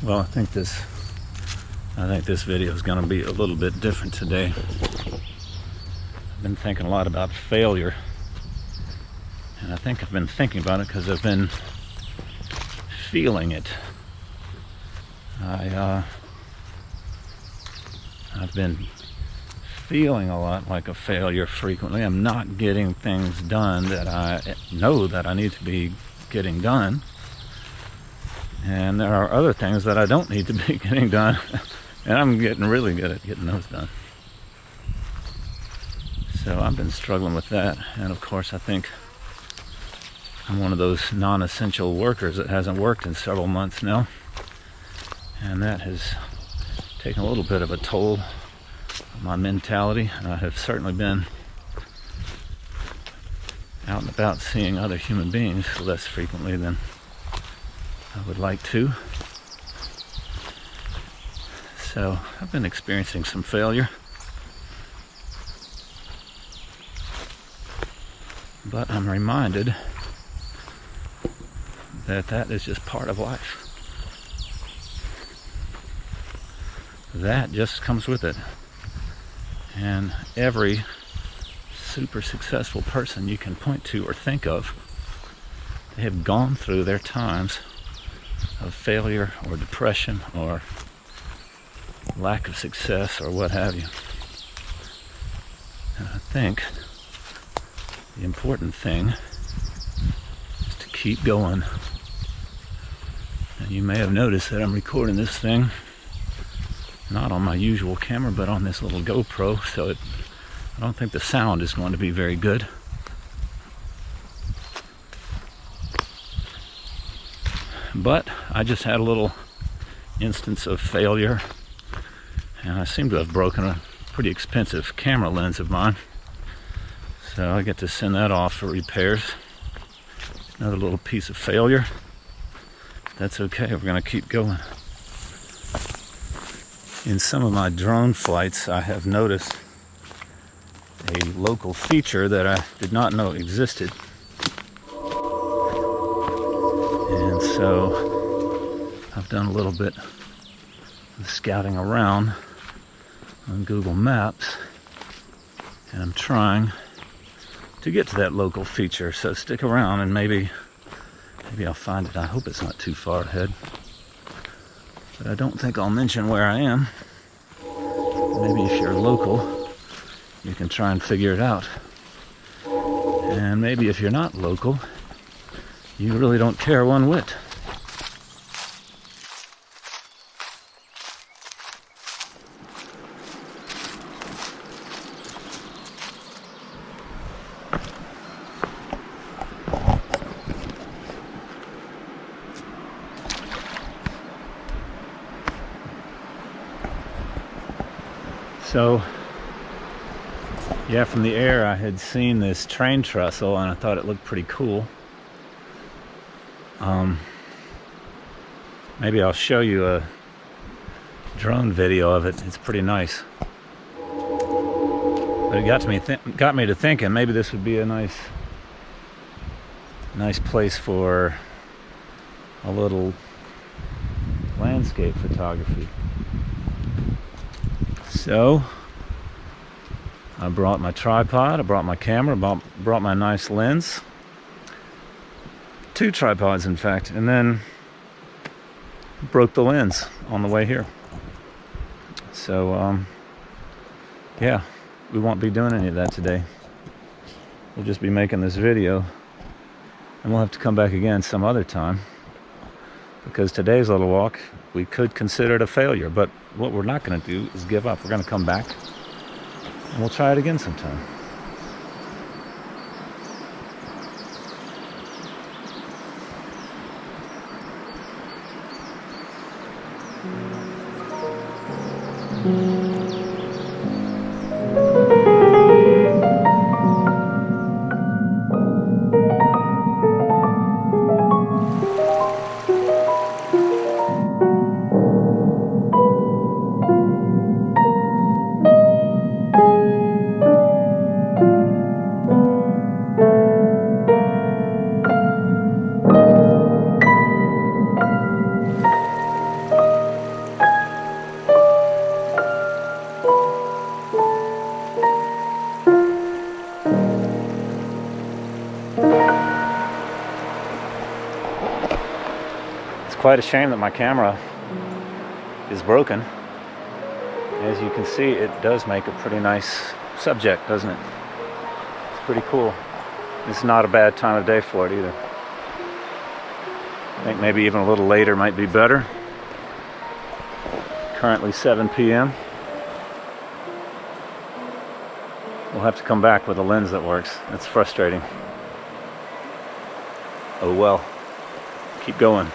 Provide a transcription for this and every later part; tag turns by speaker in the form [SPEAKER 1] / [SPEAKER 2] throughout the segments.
[SPEAKER 1] Well, I think this video is going to be a little bit different today. I've been thinking a lot about failure, and I think I've been thinking about it because I've been feeling it. I've been feeling a lot like a failure frequently. I'm not getting things done that I know that I need to be getting done. And there are other things that I don't need to be getting done, and I'm getting really good at getting those done. So I've been struggling with that, and of course I think I'm one of those non-essential workers that hasn't worked in several months now, and that has taken a little bit of a toll on my mentality. I have certainly been out and about seeing other human beings less frequently than I would like to. So I've been experiencing some failure, but I'm reminded that that is just part of life. That just comes with it. And every super successful person you can point to or think of, they have gone through their times of failure or depression or lack of success or what have you. And I think the important thing is to keep going. And you may have noticed that I'm recording this thing not on my usual camera but on this little GoPro, so I don't think the sound is going to be very good. But I just had a little instance of failure, and I seem to have broken a pretty expensive camera lens of mine. So I get to send that off for repairs. Another little piece of failure. That's okay, we're going to keep going. In some of my drone flights, I have noticed a local feature that I did not know existed. And so I've done a little bit of scouting around on Google Maps, and I'm trying to get to that local feature. So stick around and maybe I'll find it. I hope it's not too far ahead, but I don't think I'll mention where I am. Maybe if you're local, you can try and figure it out. And maybe if you're not local, you really don't care one whit. So, yeah, from the air I had seen this train trestle and I thought it looked pretty cool. Maybe I'll show you a drone video of it. It's pretty nice. But it got me to thinking maybe this would be a nice Nice place for a little landscape photography. So I brought my tripod, I brought my camera, brought my nice lens. 2 tripods in fact, and then broke the lens on the way here. So yeah, we won't be doing any of that today. We'll just be making this video, and we'll have to come back again some other time, because today's little walk we could consider it a failure. But what we're not going to do is give up. We're going to come back and we'll try it again sometime. Quite a shame that my camera is broken. As you can see, it does make a pretty nice subject, doesn't it? It's pretty cool. It's not a bad time of day for it either. I think maybe even a little later might be better. Currently 7 p.m. We'll have to come back with a lens that works. It's frustrating. Oh well. Keep going.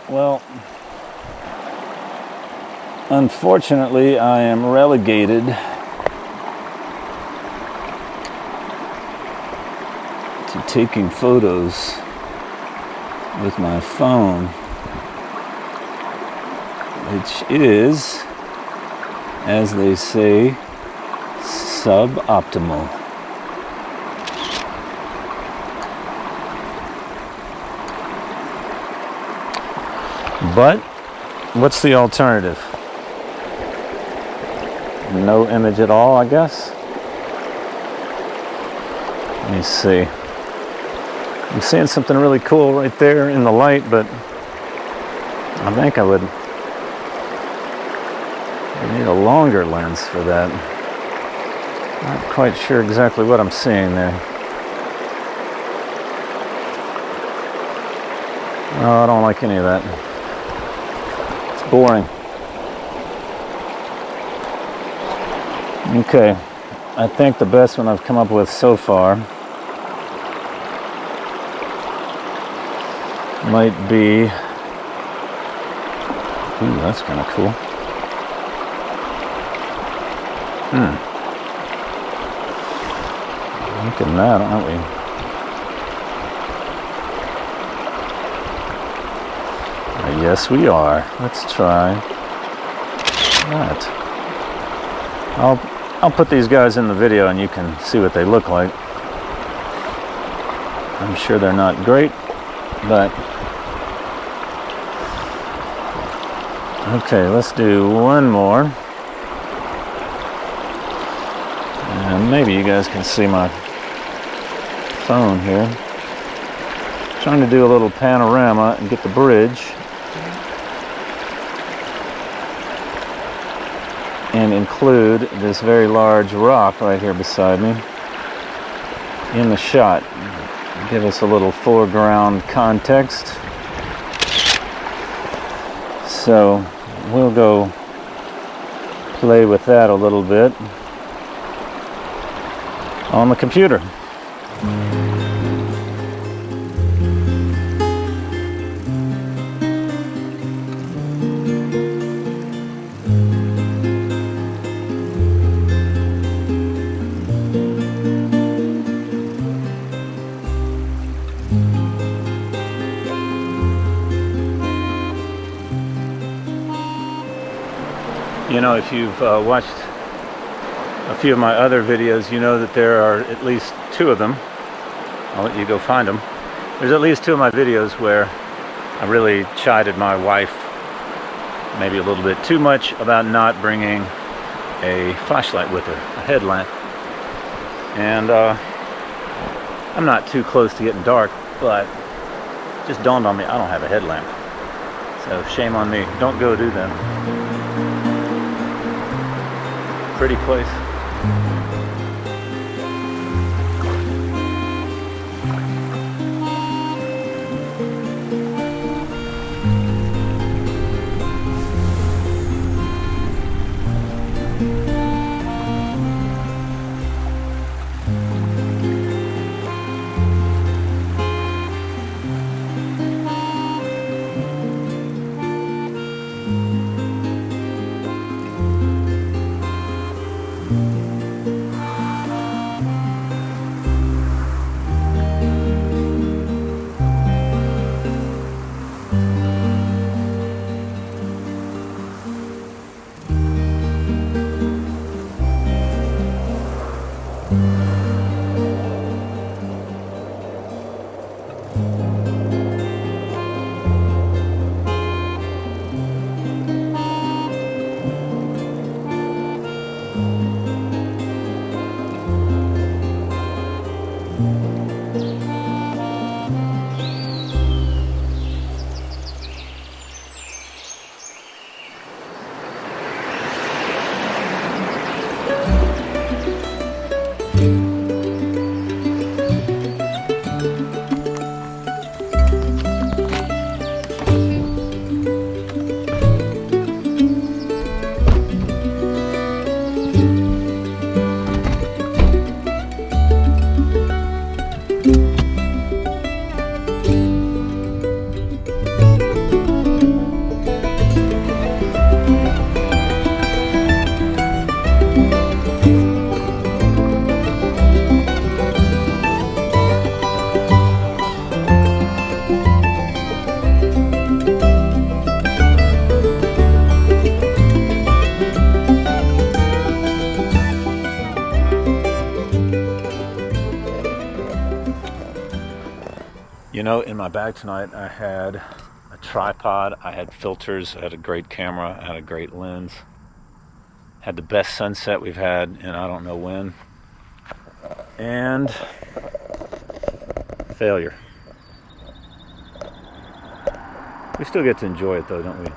[SPEAKER 1] Well, unfortunately, I am relegated to taking photos with my phone, which is, as they say, suboptimal. But what's the alternative? No image at all, I guess. Let me see. I'm seeing something really cool right there in the light, but I think I need a longer lens for that. Not quite sure exactly what I'm seeing there. No, I don't like any of that. It's boring. Okay, I think the best one I've come up with so far might be, ooh, that's kind of cool. Looking at that, aren't we? Yes, we are. Let's try that. I'll put these guys in the video and you can see what they look like. I'm sure they're not great, but okay, let's do one more. And maybe you guys can see my phone here. Trying to do a little panorama and get the bridge and include this very large rock right here beside me in the shot. Give us a little foreground context. So we'll go play with that a little bit on the computer. You know, if you've watched a few of my other videos, you know that there are at least two of them. I'll let you go find them. There's at least two of my videos where I really chided my wife maybe a little bit too much about not bringing a flashlight with her, a headlamp. And I'm not too close to getting dark, but it just dawned on me I don't have a headlamp. So shame on me. Don't go do that. Pretty place. You know, in my bag tonight I had a tripod, I had filters, I had a great camera, I had a great lens, had the best sunset we've had in I don't know when, and failure. We still get to enjoy it though, don't we?